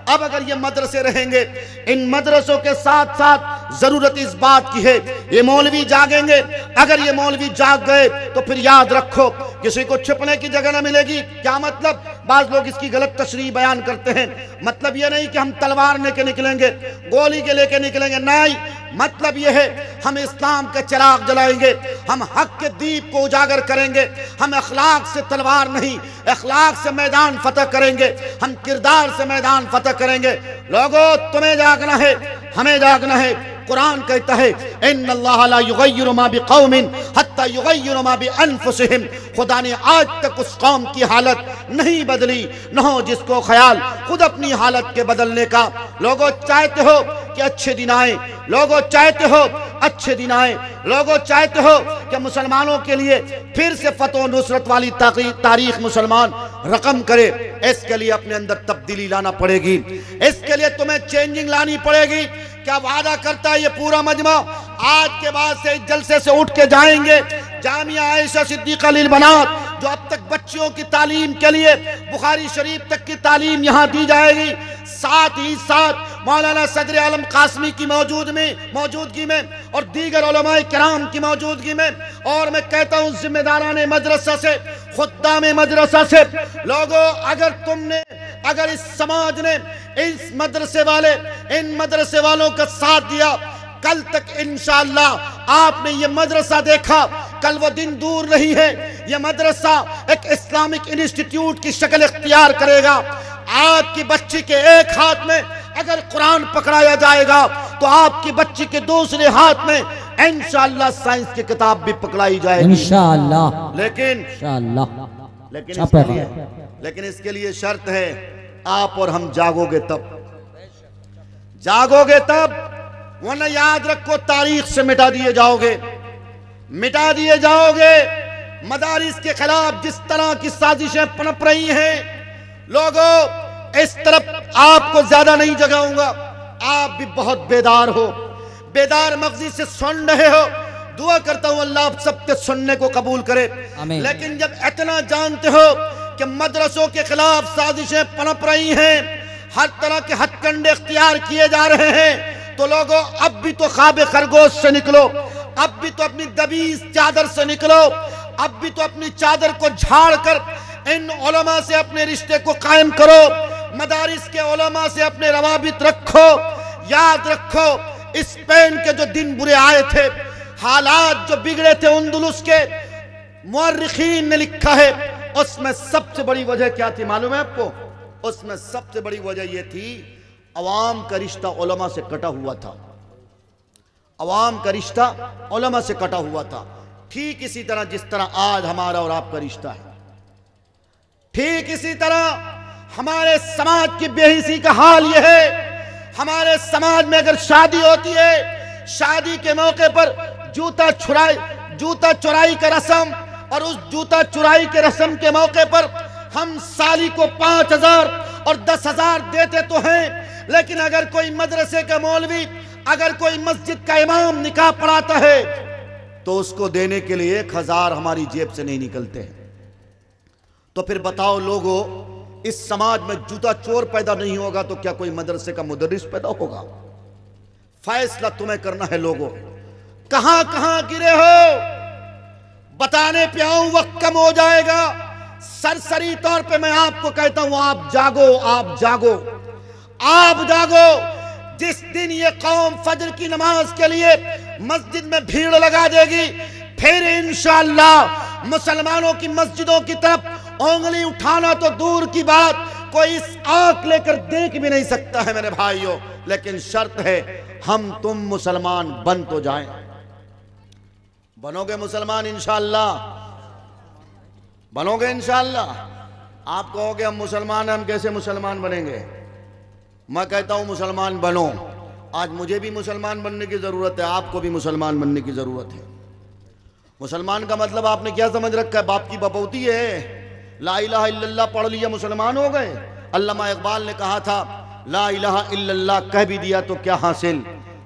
अब अगर ये मदरसे रहेंगे, इन मदरसों के साथ साथ जरूरत इस बात की है, ये मौलवी जागेंगे। अगर ये मौलवी जाग गए तो फिर याद रखो, किसी को छिपने की जगह ना मिलेगी। क्या मतलब? बाज लोग इसकी गलत तशरीह बयान करते हैं। मतलब ये नहीं कि हम तलवार लेके निकलेंगे, गोली के लेके निकलेंगे, नहीं। मतलब ये है, हम इस्लाम के चिराग जलाएंगे, हम हक के दीप को उजागर करेंगे, हम अखलाक से तलवार नहीं, अखलाक से मैदान फतह करेंगे, हम किरदार से मैदान फतह करेंगे। लोगों, तुम्हें जागना है, हमें जागना है। कुरान कहता है, इन्नल्लाह ला युगय्यिरु मा बिकौमिन हत्ता युगय्यिरु मा बिअनफुसिहिम। खुदा ने आज तक उस कौम की हालत नहीं बदली, न हो जिसको ख्याल खुद अपनी हालत के बदलने का। लोगों, चाहते हो कि अच्छे दिन आए, लोगों चाहते हो अच्छे दिन आए, लोगों चाहते हो कि मुसलमानों के लिए फिर से फतह नुसरत वाली तारीख मुसलमान रकम करे। इसके लिए अपने अंदर तब्दीली लाना पड़ेगी, इसके लिए तुम्हें चेंजिंग लानी पड़ेगी। क्या वादा करता है ये पूरा मजमा? आज के बाद से जलसे से उठ के जाएंगे जामिया आयशा सिद्दीका लिल बनात, जो अब तक बच्चियों की तालीम के लिए बुखारी शरीफ तक की तालीम यहाँ दी जाएगी, साथ ही साथ मौलाना सदर आलम कासमी की मौजूदगी में और दीगर उलमाए किराम की मौजूदगी में, और मैं कहता हूँ जिम्मेदारान मदरसा से, खुद्दाम मदरसा से, लोगों अगर इस समाज ने इस इन मदरसे वालों का साथ दिया, कल तक इंशाअल्लाह आपने ये मदरसा देखा, कल वो दिन दूर नहीं है, ये मदरसा एक इस्लामिक इंस्टीट्यूट की शक्ल इख्तियार करेगा। आपकी बच्ची के एक हाथ में अगर कुरान पकड़ाया जाएगा तो आपकी बच्ची के दूसरे हाथ में इंशाअल्लाह साइंस की किताब भी पकड़ाई जाएगी इंशाअल्लाह। लेकिन इसके लिए शर्त है, आप और हम जागोगे तब, वरना याद रखो तारीख से मिटा दिए जाओगे। मदारिस के खिलाफ जिस तरह की साजिशें पनप रही हैं, लोगों इस तरफ आपको ज्यादा नहीं जगाऊंगा, आप भी बहुत बेदार मगजी से सुन रहे हो। दुआ करता हूं अल्लाह आप सबके सुनने को कबूल करे। लेकिन जब इतना जानते हो कि मदरसों के खिलाफ साजिशें पनप रही हैं, हर तरह के हथकंडे इख्तियार किए जा रहे हैं, तो लोगों अब भी तो ख्वाब खरगोश से निकलो, अब भी तो अपनी दबीज चादर से निकलो, अब भी तो अपनी चादर को झाड़ कर इन उलमा से अपने रिश्ते को कायम करो, मदारिस के उलमा से अपने रवाबित रखो। याद रखो, स्पेन के जो दिन बुरे आए थे, हालात जो बिगड़े थे अंदलुस के, मुअर्रिखीन ने लिखा है, उसमें सबसे बड़ी वजह क्या थी मालूम है आपको? उसमें सबसे बड़ी वजह यह थी अवाम का रिश्ता उलमा से कटा हुआ था। अवाम का रिश्ता उलमा से कटा हुआ था। ठीक इसी तरह जिस तरह आज हमारा और आपका रिश्ता है, ठीक इसी तरह हमारे समाज की बेहिसी का हाल यह है। हमारे समाज में अगर शादी होती है, शादी के मौके पर जूता चुराई का रस्म, और उस जूता चुराई के रस्म के मौके पर हम साली को 5,000 और 10,000 देते तो हैं, लेकिन अगर कोई मदरसे का मौलवी, अगर कोई मस्जिद का इमाम निकाह पढ़ाता है तो उसको देने के लिए 1,000 हमारी जेब से नहीं निकलते हैं। तो फिर बताओ लोगों, इस समाज में जूता चोर पैदा नहीं होगा तो क्या कोई मदरसे का मुदर्रिस पैदा होगा? फैसला तुम्हें करना है लोगों। कहां कहां गिरे हो बताने पे आऊं, वक्त कम हो जाएगा। सरसरी तौर पे मैं आपको कहता हूं, आप जागो, आप जागो, आप जागो। जिस दिन ये कौम फजर की नमाज के लिए मस्जिद में भीड़ लगा देगी, फिर इंशाअल्लाह मुसलमानों की मस्जिदों की तरफ उंगली उठाना तो दूर की बात, कोई इस आंख लेकर देख भी नहीं सकता है मेरे भाइयों। लेकिन शर्त है, हम तुम मुसलमान बन तो जाएं। बनोगे मुसलमान इंशाअल्लाह? बनोगे इंशाअल्लाह? आप कहोगे हम मुसलमान हैं, हम कैसे मुसलमान बनेंगे? मैं कहता हूं मुसलमान बनो। आज मुझे भी मुसलमान बनने की जरूरत है, आपको भी मुसलमान बनने की जरूरत है। मुसलमान का मतलब आपने क्या समझ रखा है? बाप की बपौती है। ला इलाहा इल्लल्लाह पढ़ लिया मुसलमान हो गए। अल्लामा इकबाल ने कहा था, ला इलाहा इल्लल्लाह कह भी दिया तो क्या हासिल,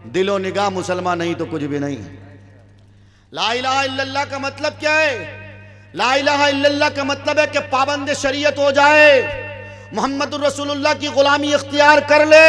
दिलो निगाह मुसलमान नहीं तो कुछ भी नहीं। ला इलाहा इल्लल्लाह का मतलब क्या है? ला इलाहा इल्लल्लाह का मतलब है कि पाबंद शरीयत हो जाए, मोहम्मदुर रसूलुल्लाह की गुलामी इख्तियार कर ले।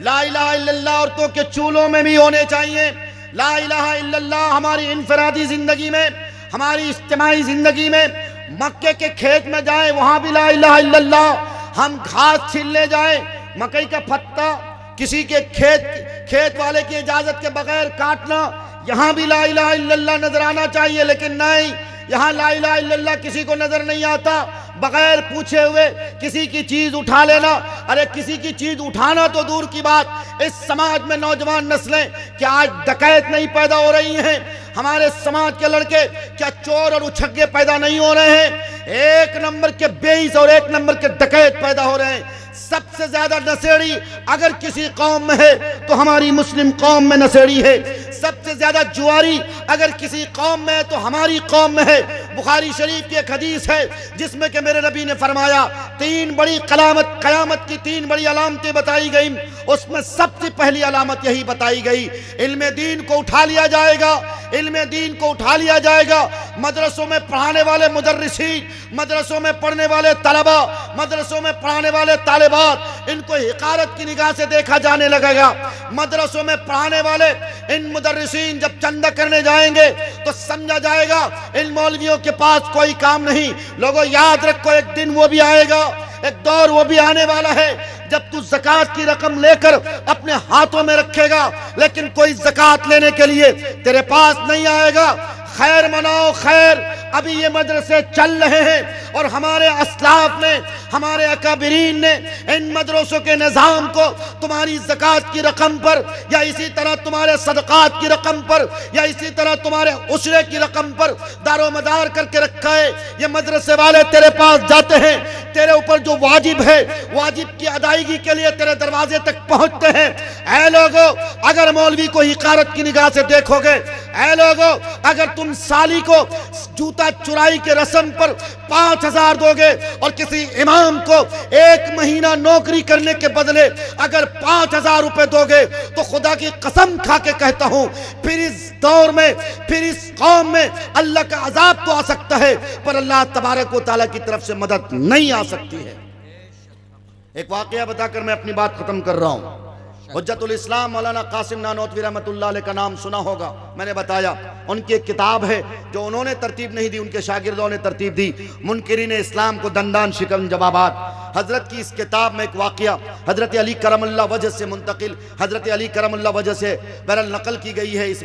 ला इलाहा इल्लल्लाह औरतों के चूल्हों में भी होने चाहिए। ला इलाहा इल्लल्लाह हमारी इनफरादी जिंदगी में, हमारी इज्तिमाई जिंदगी में, मक्के के खेत में जाए वहां भी ला इलाहा इल्लल्लाह। हम घास छीलने जाए, मकई का पत्ता किसी के खेत वाले की इजाजत के बगैर काटना, यहां भी ला इलाहा इल्लल्लाह नजर आना चाहिए। लेकिन नहीं, यहां ला इलाहा इल्लल्लाह किसी को नजर नहीं आता। बगैर पूछे हुए किसी की चीज उठा लेना। अरे किसी की चीज उठाना तो दूर की बात, इस समाज में नौजवान नस्लें क्या आज डकैत नहीं पैदा हो रही हैं? हमारे समाज के लड़के क्या चोर और उछक्के पैदा नहीं हो रहे हैं? एक नंबर के बेईस और एक नंबर के डकैत पैदा हो रहे हैं। सबसे ज्यादा नशेड़ी अगर किसी कौम में है तो हमारी मुस्लिम कौम में नशेड़ी है। सबसे ज्यादा जुआरी अगर किसी कौम में है तो हमारी कौम में है। बुखारी शरीफ की एक हदीस है जिसमें कि मेरे नबी ने फरमाया, तीन बड़ी कयामत की तीन बड़ी अलामतें बताई गई। उसमें सबसे पहली अलामत यही बताई गई, इल्मे दीन को उठा लिया जाएगा। इल्मे दीन को उठा लिया जाएगा। मदरसों में पढ़ाने वाले मुदर्रिसीन, मदरसों में पढ़ने वाले तलबा, मदरसों में पढ़ाने वाले तालिबात, इनको हिकारत की निगाह से देखा जाने लगेगा। मदरसों में पढ़ाने वाले इन मुदर्रिसीन जब चंदा करने जाएंगे तो समझा जाएगा इन मौलवियों के पास कोई काम नहीं। लोगों याद रखो, एक दिन वो भी आएगा, एक दौर वो भी आने वाला है जब तू ज़कात की रकम लेकर अपने हाथों में रखेगा, लेकिन कोई ज़कात लेने के लिए तेरे पास नहीं आएगा। खैर मनाओ खैर, अभी ये मदरसे चल रहे हैं और हमारे असलाफ ने, हमारे अकाबिरीन ने इन मदरसों के निज़ाम को तुम्हारी ज़कात की रकम पर, या इसी तरह तुम्हारे सदक़ात की रकम पर, या इसी तरह तुम्हारे उशरे की रकम पर दारोमदार करके रखा है। ये मदरसे वाले तेरे पास जाते हैं, तेरे ऊपर जो वाजिब है, वाजिब की अदायगी के लिए तेरे दरवाजे तक पहुंचते हैं। ऐ लोगों, अगर मौलवी को हिकारत की निगाह से देखोगे, ऐ लोगों, अगर तुम साली को जूता चुराई के रस्म पर 5,000 दोगे और किसी इमाम को 1 महीना नौकरी करने के बदले अगर 5,000 रुपए दोगे, तो खुदा की कसम खा के कहता हूं, फिर इस दौर में, फिर इस कौम में अल्लाह का अजाब तो आ सकता है, पर अल्लाह तबारक व तआला की तरफ से मदद नहीं आ सकती है। एक वाकया बताकर मैं अपनी बात खत्म कर रहा हूं। हुज्जतुल इस्लाम मौलाना कासिम नानोतवी रहमतुल्लाह अलैह का नाम सुना होगा। मैंने बताया उनकी एक किताब है जो उन्होंने तरतीब नहीं दी, उनके शागिर्दों ने तरतीब दी, मुनकिरीन इस्लाम को दंदान शिकन जवाबात। हजरत की इस किताब में एक वाक़या हजरत अली करमुल्लाह वजह से मुंतकिल, हजरत अली करमुल्लाह वजह से बहरहाल नकल की गई है। इस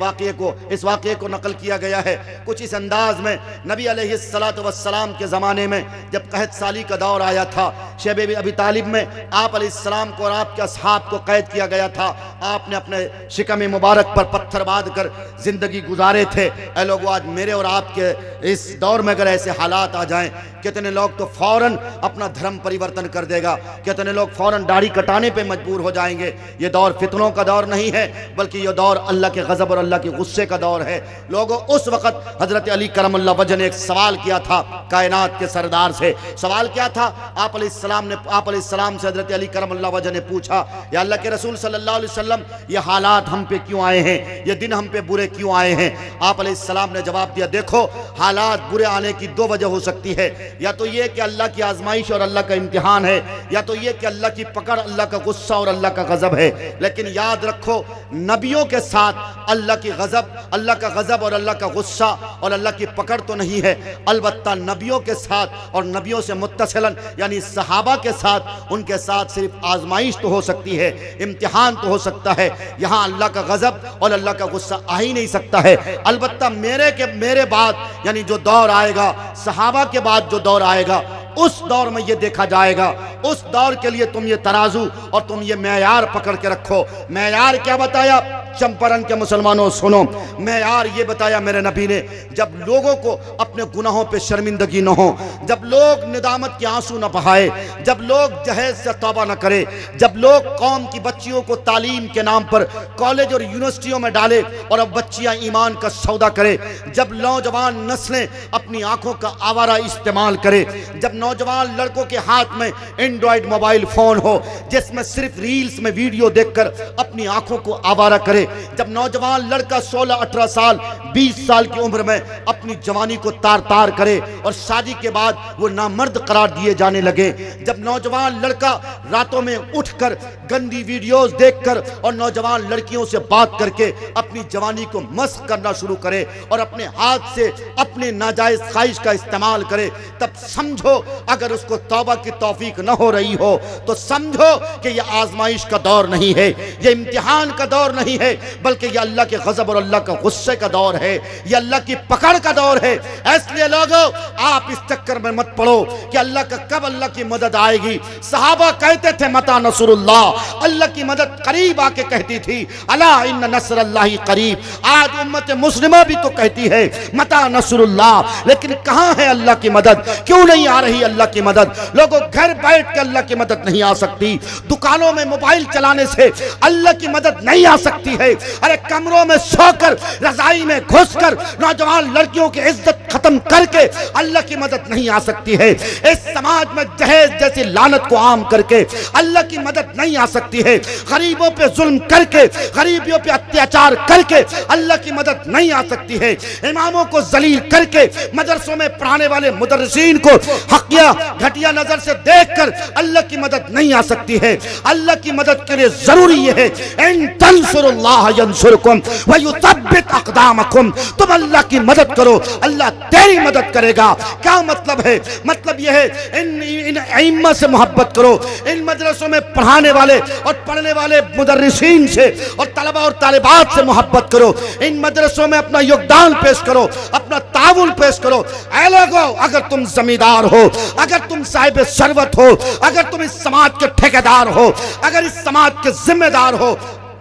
वाक़े को नकल किया गया है कुछ इस अंदाज में। नबी अलैहिस्सलातु वस्सलाम के ज़माने में जब कहत साली का दौर आया था, शैब अबी तालिब में आप अलैहिस्सलाम को और आपके असहाब को कैद किया गया था। आपने अपने शिकम मुबारक पर पत्थर बांध कर जिंदगी गुजारे थे। ऐ लोगों, आज मेरे और आपके इस दौर में अगर ऐसे हालात आ जाएं, कितने लोग तो फौरन अपना धर्म परिवर्तन कर देगा, कितने लोग फौरन दाढ़ी कटाने पे मजबूर हो जाएंगे। ये दौर फितनों का दौर नहीं है, बल्कि ये दौर अल्लाह के गज़ब और अल्लाह के गुस्से का दौर है। लोगों, उस वक़्त हज़रत अली करमुल्लाह वजह ने एक सवाल किया था कायनात के सरदार से। सवाल क्या था? आप अलैहिस्सलाम से हज़रत अली करमुल्लाह वजह ने पूछा, या अल्लाह के रसूल सल्लल्लाहु अलैहि वसल्लम, ये हालात हम पे क्यों आए हैं, ये दिन हम पे बुरे क्यों आए हैं? आप अलैहिस्सलाम ने जवाब दिया, देखो हालात बुरे आने की दो वजह हो सकती है, या तो ये कि अल्लाह की आजमाइश और अल्लाह का इम्तिहान है, या तो ये कि अल्लाह की पकड़, अल्लाह का गुस्सा और अल्लाह का गजब है। लेकिन याद रखो, नबियों के साथ अल्लाह की गजब, अल्लाह का गजब और अल्लाह का गुस्सा और अल्लाह की पकड़ तो नहीं है। अलबत्ता नबियों के साथ और नबियों से मुत्तसिलन यानी सहाबा के साथ, उनके साथ सिर्फ आजमाइश तो हो सकती है, इम्तिहान तो हो सकता है। यहाँ अल्लाह का गजब और अल्लाह का गुस्सा आ ही नहीं सकता है। अलबत्ता मेरे बाद यानी जो दौर आएगा, सहाबा के बाद जो दौर आएगा, उस दौर में ये देखा जाएगा। उस दौर के लिए तुम ये तराजू और तुम ये मेयार पकड़ के रखो। मेयार क्या बताया चंपारण के मुसलमानों, सुनो, मेयार ये बताया मेरे नबी ने, जब लोगों को अपने गुनाहों पे शर्मिंदगी न हो, जब लोग निदामत के आंसू न बहाए, जब लोग जहेज से तौबा न करे, जब लोग कौम की बच्चियों को तालीम के नाम पर कॉलेज और यूनिवर्सिटियों में डाले और अब बच्चियां ईमान का सौदा करे, जब नौजवान नस्लें अपनी आंखों का आवारा इस्तेमाल करे, जब नौजवान लड़कों के हाथ में एंड्रॉयड मोबाइल फोन हो जिसमें सिर्फ रील्स में वीडियो देखकर अपनी आंखों को आवारा करे, जब नौजवान लड़का 16-18 साल 20 साल की उम्र में अपनी जवानी को तार तार करे और शादी के बाद वो नामर्द करार दिए जाने लगे, जब नौजवान लड़का रातों में उठकर गंदी वीडियोस देखकर और नौजवान लड़कियों से बात करके अपनी जवानी को मस्त करना शुरू करे और अपने हाथ से अपने नाजायज ख्वाहिश का इस्तेमाल करे, तब समझो अगर उसको तौबा की तौफीक न हो रही हो तो समझो कि यह आजमाइश का दौर नहीं है, यह इम्तिहान का दौर नहीं है, बल्कि यह अल्लाह के गजब और अल्लाह का गुस्से का दौर है, यह अल्लाह की पकड़ का दौर है। इसलिए लोगों, आप इस चक्कर में मत पड़ो कि अल्लाह का कब अल्लाह की मदद आएगी। सहाबा कहते थे मता नसरुल्लाह, अल्लाह की मदद करीब आके कहती थी, अला इन्न नसरुल्लाहि करीब। आज उम्मत मुस्लिमा भी तो कहती है मता नसरुल्लाह, लेकिन कहां है अल्लाह की मदद? क्यों नहीं आ रही अल्लाह की मदद? लोगों, घर बैठ के अल्लाह की मदद नहीं आ सकती, दुकानों में मोबाइल चलाने से अल्लाह की मदद नहीं आ सकती है। अरे कमरों में सोकर रजाई में घुसकर नौजवान लड़कियों की इज्जत खत्म करके अल्लाह की मदद नहीं आ सकती है। इस समाज में दहेज जैसी लानत को आम करके अल्लाह की मदद नहीं आ सकती है। गरीबों पे जुल्म करके, गरीबियों पे अत्याचार करके अल्लाह की मदद नहीं आ सकती है। इमामों को जलील करके मदरसों में पढ़ाने वाले मुदर्रिसीन को हकिया घटिया नजर से देखकर अल्लाह की मदद नहीं आ सकती है। अल्लाह की मदद के लिए जरूरी यह है, इन तंसुरुल्लाह यंसुरकुम व युथब्बित अक़दामकुम, तुम अल्लाह की मदद करो, अल्लाह तेरी मदद करेगा। क्या मतलब है? मतलब यह है इन अइम्मा से मोहब्बत करो, इन मदरसों में पढ़ाने वाले और पढ़ने वाले मुदर्रिसीन से और तलबा और तालिबात से मोहब्बत करो, इन मदरसों में अपना योगदान पेश करो, अपना ताउन पेश करो। ऐ लोगों, अगर तुम जमींदार हो, अगर तुम साहिब शरवत हो, अगर तुम इस समाज के ठेकेदार हो, अगर इस समाज के जिम्मेदार हो,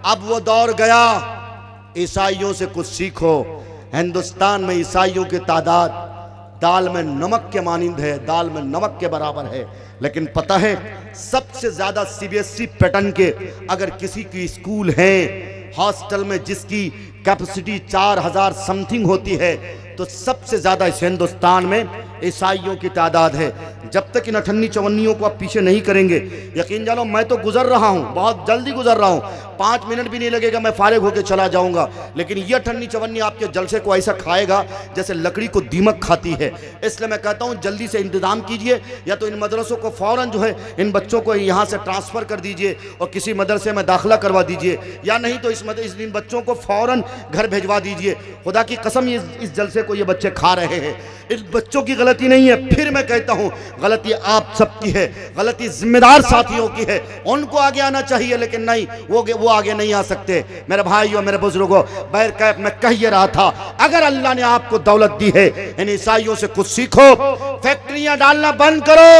अब वो दौर गया। ईसाइयों से कुछ सीखो। हिंदुस्तान में ईसाइयों की तादाद दाल में नमक के मानिंद है, दाल में नमक के बराबर है। लेकिन पता है, सबसे ज्यादा सीबीएसई पैटर्न के अगर किसी की स्कूल है हॉस्टल में जिसकी कैपेसिटी 4000 समथिंग होती है, तो सबसे ज्यादा इस हिंदुस्तान में ईसाइयों की तादाद है। जब तक इन अठन्नी चवन्नियों को आप पीछे नहीं करेंगे, यकीन जानो मैं तो गुजर रहा हूँ, बहुत जल्दी गुजर रहा हूँ, 5 मिनट भी नहीं लगेगा, मैं फारिग होकर चला जाऊंगा। लेकिन ये अठन्नी चवन्नी आपके जलसे को ऐसा खाएगा जैसे लकड़ी को दीमक खाती है। इसलिए मैं कहता हूँ जल्दी से इंतजाम कीजिए, या तो इन मदरसों को फ़ौरन जो है इन बच्चों को यहाँ से ट्रांसफ़र कर दीजिए और किसी मदरसे में दाखिला करवा दीजिए, या नहीं तो इन बच्चों को फ़ौरन घर भिजवा दीजिए। खुदा की कसम इस जलसे को ये बच्चे खा रहे हैं। इस बच्चों की गलती नहीं है, फिर मैं कहता हूँ गलती आप सबकी है, गलती जिम्मेदार साथियों की है। उनको आगे आना चाहिए, लेकिन नहीं, वो आगे नहीं आ सकते। मेरे भाइयों, मेरे बुजुर्गों, बैर कैफ में कह ये रहा था, अगर अल्लाह ने आपको दौलत दी है, इन ईसाइयों से कुछ सीखो। फैक्ट्रियां डालना बंद करो,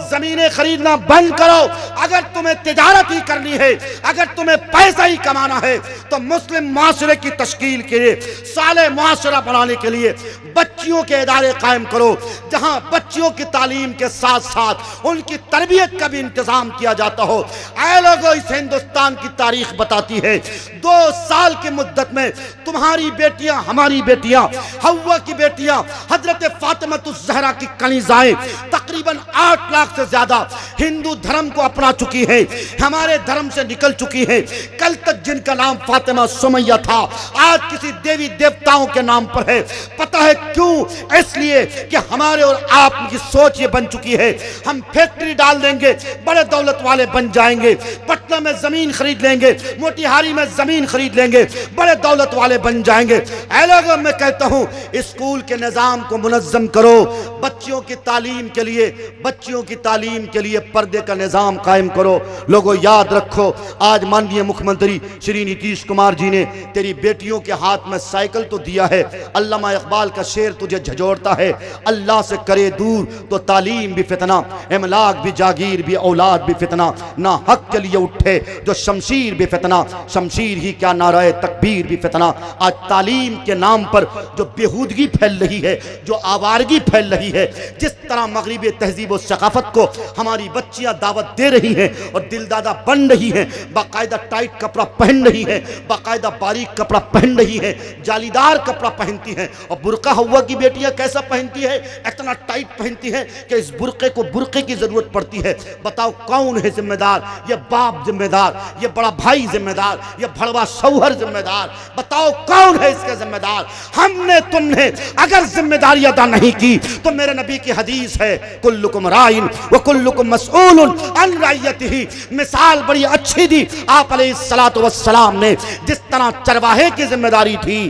जमीनें खरीदना बंद करो। अगर तुम्हें तिजारत ही करनी है, अगर तुम्हें पैसा ही कमाना है, तो मुस्लिम माशरे की तश्कील के लिए, साले माशरा बनाने के लिए बच्चियों के इदारे कायम करो, जहां बच्चियों की तालीम के साथ साथ उनकी तरबियत का भी इंतजाम किया जाता हो। ऐ लोगों, इस हिंदुस्तान की तारीख बताती है 2 साल की मुद्दत में तुम्हारी बेटियां, हमारी बेटियां, हव्वा की बेटियां, हजरत फातिमतुज़ ज़हरा की कनीज़ाएं तकरीबन 8 लाख से ज्यादा हिंदू धर्म को अपना चुकी है, हमारे धर्म से निकल चुकी है। कल तक जिनका नाम फातिमा सुमैया था, आज किसी देवी देवताओं के नाम पर है। पता है क्यों? इसलिए कि हमारे और आपकी सोच ये बन चुकी है, हम फैक्ट्री डाल देंगे, बड़े दौलत वाले बन जाएंगे, पटना में जमीन खरीद लेंगे, मोतिहारी में जमीन खरीद लेंगे, बड़े दौलत वाले बन जाएंगे। ऐ लोगों, मैं कहता हूं स्कूल के निजाम को मुनज़्ज़म करो, बच्चियों की तालीम के लिए, बच्चियों की तालीम के लिए पर्दे का निजाम कायम करो। लोगों याद रखो, आज माननीय मुख्यमंत्री श्री नीतीश कुमार जी ने तेरी बेटियों के हाथ में साइकिल तो दिया है। अल्लामा इकबाल का शेर तुझे झंझोड़ता है, अल्लाह से करे दूर तो तालीम भी फितना, इमलाक भी जागीर भी औलाद भी फितना, ना हक के लिए उठे जो शमशीर भी फितना, शमशीर ही क्या नाराए तकबीर भी फितना। आज तालीम के नाम पर जो बेहूदगी फैल रही है, जो आवारगी फैल रही है, जिस तरह मगरिबी तहजीब और सकाफत को हमारी बच्चियां दावत दे रही हैं और दिलदादा बन रही हैं, बाकायदा टाइट कपड़ा पहन रही हैं, बाकायदा बारीक कपड़ा पहन रही हैं, जालीदार कपड़ा पहनती हैं। और बुर्का हव्वा की बेटियां कैसा पहनती है? इतना टाइट पहनती हैं कि इस बुर्के को बुर्के की जरूरत पड़ती है। बताओ कौन है जिम्मेदार? ये बाप जिम्मेदार, ये बड़ा भाई जिम्मेदार, ये भड़वा शौहर जिम्मेदार। बताओ कौन है इसके जिम्मेदार? हमने, तुमने अगर जिम्मेदारी अदा नहीं की तो मेरे नबी की हदीस है, कुल्लुकुम राइन व कुल्लुकुम मसऊलुन अन रइयतिही। मिसाल बड़ी अच्छी दी आप अलैहिस्सलातु वस्सलाम ने। जिस तरह चरवाहे की जिम्मेदारी थी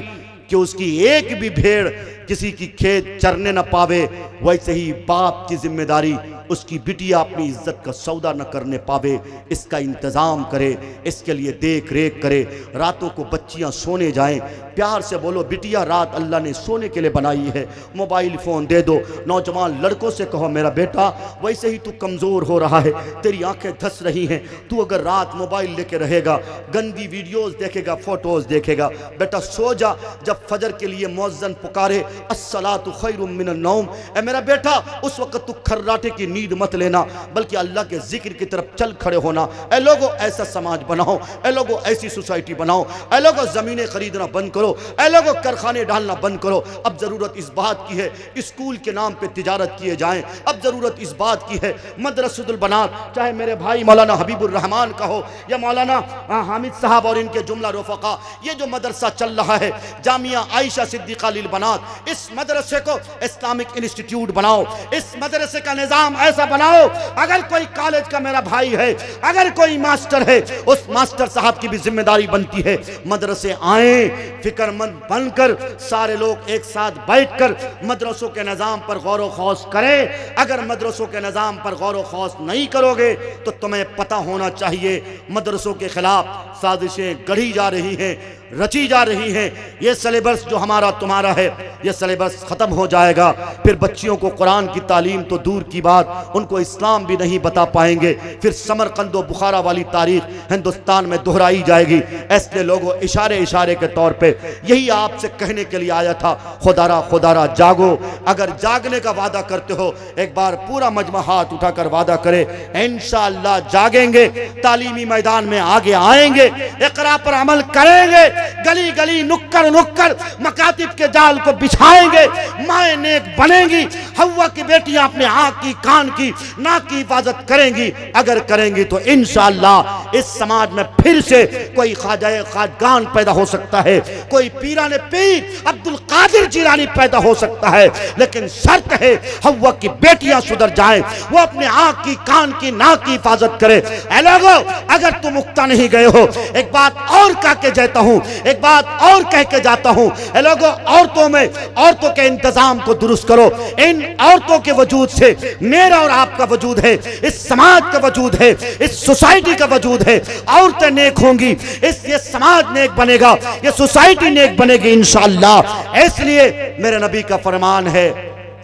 कि उसकी एक भी भेड़ किसी की खेत चरने न पावे, वैसे ही बाप की जिम्मेदारी उसकी बिटिया अपनी इज्जत का सौदा न करने पावे, इसका इंतज़ाम करे, इसके लिए देख रेख करे। रातों को बच्चियां सोने जाएं, प्यार से बोलो बिटिया रात अल्लाह ने सोने के लिए बनाई है, मोबाइल फ़ोन दे दो। नौजवान लड़कों से कहो मेरा बेटा वैसे ही तू कमज़ोर हो रहा है, तेरी आंखें धस रही हैं, तू अगर रात मोबाइल लेके रहेगा, गंदी वीडियोज़ देखेगा, फ़ोटोज़ देखेगा, बेटा सो जा। जब फजर के लिए मुअज्जिन पुकारे अस्सलातु खैरुम मिनन नौम, ए मेरा बेटा उस वक्त तू खर्राटे की नींद मत लेना, बल्कि अल्लाह के जिक्र की तरफ चल खड़े होना। ऐ लोगों ऐसा समाज बनाओ, ऐ लोगों ऐसी सोसाइटी बनाओ, ऐ लोगों ज़मीनें खरीदना बंद करो, ऐ लोगों कारखाने डालना बंद करो। अब ज़रूरत इस बात की है स्कूल के नाम पे तिजारत किए जाएं, अब ज़रूरत इस बात की है मदरसतुल बनात, चाहे मेरे भाई मौलाना हबीबुर रहमान का हो या मौलाना हामिद साहब और इनके जुमला रफ़क़ा, ये जो मदरसा चल रहा है जामिया आयशा सिद्दीक़ा लिल बनात, इस मदरसे को इस्लामिक इंस्टीट्यूट बनाओ, इस मदरसे का निज़ाम ऐसा बनाओ, अगर कोई कॉलेज का मेरा भाई है, अगर कोई मास्टर है, उस मास्टर साहब की भी जिम्मेदारी बनती है मदरसे आए फिक्रमंद बनकर, सारे लोग एक साथ बैठकर मदरसों के निज़ाम पर गौर व खौस करें। अगर मदरसों के निज़ाम पर गौर व खौस नहीं करोगे तो तुम्हें पता होना चाहिए मदरसों के खिलाफ साजिशें गढ़ी जा रही हैं, रची जा रही हैं। ये सिलेबस जो हमारा तुम्हारा है, ये सिलेबस ख़त्म हो जाएगा, फिर बच्चियों को कुरान की तालीम तो दूर की बात, उनको इस्लाम भी नहीं बता पाएंगे, फिर समरकंद और बुखारा वाली तारीख हिंदुस्तान में दोहराई जाएगी। ऐसे लोगों इशारे इशारे के तौर पे यही आपसे कहने के लिए आया था, खुदारा जागो। अगर जागने का वादा करते हो एक बार पूरा मजमा हाथ उठाकर वादा करे, इंशाअल्लाह जागेंगे, तालीमी मैदान में आगे आएंगे, इकरा पर अमल करेंगे, गली गली नुक्कड़ नुक्कड़ मकातिब के जाल को बिछाएंगे, माए नेक बनेंगी, हव्वा की बेटियां अपने आँख की कान कान की नाक की हिफाजत करेंगी, अगर करेंगी तो इंशाअल्लाह इस समाज में फिर से कोई ख्वाजा खागान पैदा हो सकता है, कोई पीराने पीर अब्दुल कादिर जिलानी पैदा हो सकता है। लेकिन शर्त है हव्वा की बेटियां सुधर जाएं, वो अपने आंख की कान की नाक की हिफाजत करे। ऐ लोगों, अगर तुम उक्ता नहीं गए हो, एक बात और कह के जाता हूं, एक बात और कह के जाता हूं। ऐ लोगों, औरतों में औरतों के इंतजाम को दुरुस्त करो। इन औरतों के वजूद से मेरा और आपका वजूद है, इस समाज का वजूद है, इस सोसाइटी का वजूद है। औरतें नेक होंगी, ये समाज नेक बनेगा, ये सोसाइटी नेक बनेगी इंशाअल्लाह। इसलिए मेरे नबी का फरमान है,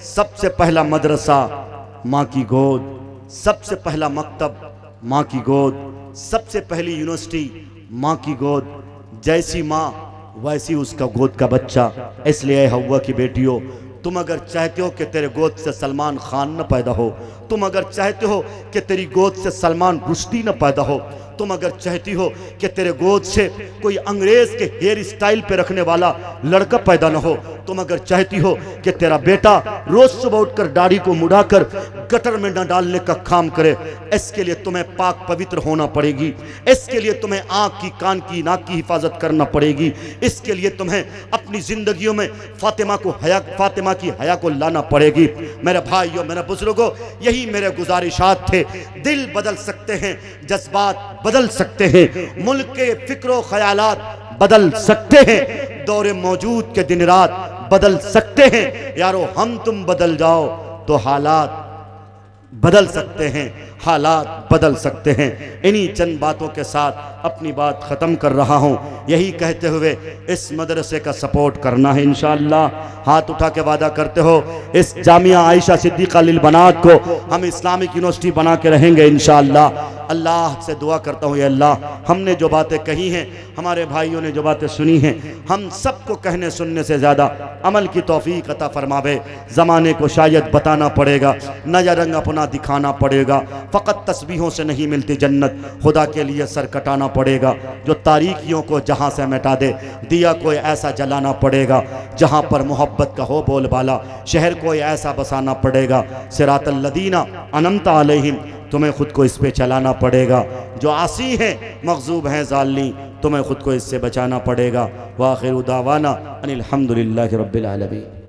सबसे पहला मदरसा माँ की गोद, सबसे पहला मकतब माँ की गोद, सबसे पहली यूनिवर्सिटी माँ की गोद। जैसी माँ वैसी उसका गोद का बच्चा। इसलिए हव्वा की बेटियों, तुम अगर चाहते हो कि तेरे गोद से सलमान खान न पैदा हो, तुम अगर चाहते हो कि तेरी गोद से सलमान रुश्दी न पैदा हो, तुम अगर चाहती हो कि तेरे गोद से कोई अंग्रेज के हेयर स्टाइल पे रखने वाला लड़का पैदा न हो, तुम अगर चाहती हो कि तेरा बेटा रोज सुबह उठकर दाढ़ी को मुड़ाकर गटर में न डालने का काम करे, इसके लिए तुम्हें पाक पवित्र होना पड़ेगी। इसके लिए तुम्हें आँख की, कान की, नाक की हिफाजत करना पड़ेगी। इसके लिए तुम्हें अपनी जिंदगियों में फातिमा की हया को लाना पड़ेगी। मेरे भाइयों, मेरे बुजुर्गों, यही मेरे गुजारिशात थे। दिल बदल सकते हैं, जज्बात बदल सकते हैं, मुल्क के फिक्रो ख्यालात बदल सकते हैं, दौरे मौजूद के दिन रात बदल सकते हैं। यारो, हम तुम बदल जाओ तो हालात बदल सकते हैं, हालात बदल सकते हैं। इन्हीं चंद बातों के साथ अपनी बात ख़त्म कर रहा हूँ, यही कहते हुए इस मदरसे का सपोर्ट करना है इंशाअल्लाह। हाथ उठा के वादा करते हो, इस जामिया आयशा सिद्दीक़ा लिल बनात को हम इस्लामिक यूनिवर्सिटी बना के रहेंगे इंशाअल्लाह। अल्लाह से दुआ करता हूँ, या अल्लाह, हमने जो बातें कही हैं, हमारे भाइयों ने जो बातें सुनी हैं, हम सबको कहने सुनने से ज़्यादा अमल की तौफीक अता फरमावे। ज़माने को शायद बताना पड़ेगा, नया रंग अपना दिखाना पड़ेगा। फ़कत तस्बीहों से नहीं मिलती जन्नत, खुदा के लिए सर कटाना पड़ेगा। जो तारीकियों को जहाँ से मिटा दे, दिया कोई ऐसा जलाना पड़ेगा जहाँ पर मोहब्बत का हो बोलबाला। शहर कोई ऐसा बसाना पड़ेगा, सिरातल लदीना अनमता अलैहिम, तुम्हें खुद को इस पे चलाना पड़ेगा। जो आसी हैं, मग़ज़ूब हैं, ज़ालिम, तुम्हें खुद को इससे बचाना पड़ेगा। व आखिरु दावाना अनिल हम्दुलिल्लाहि रब्बिल आलमीन।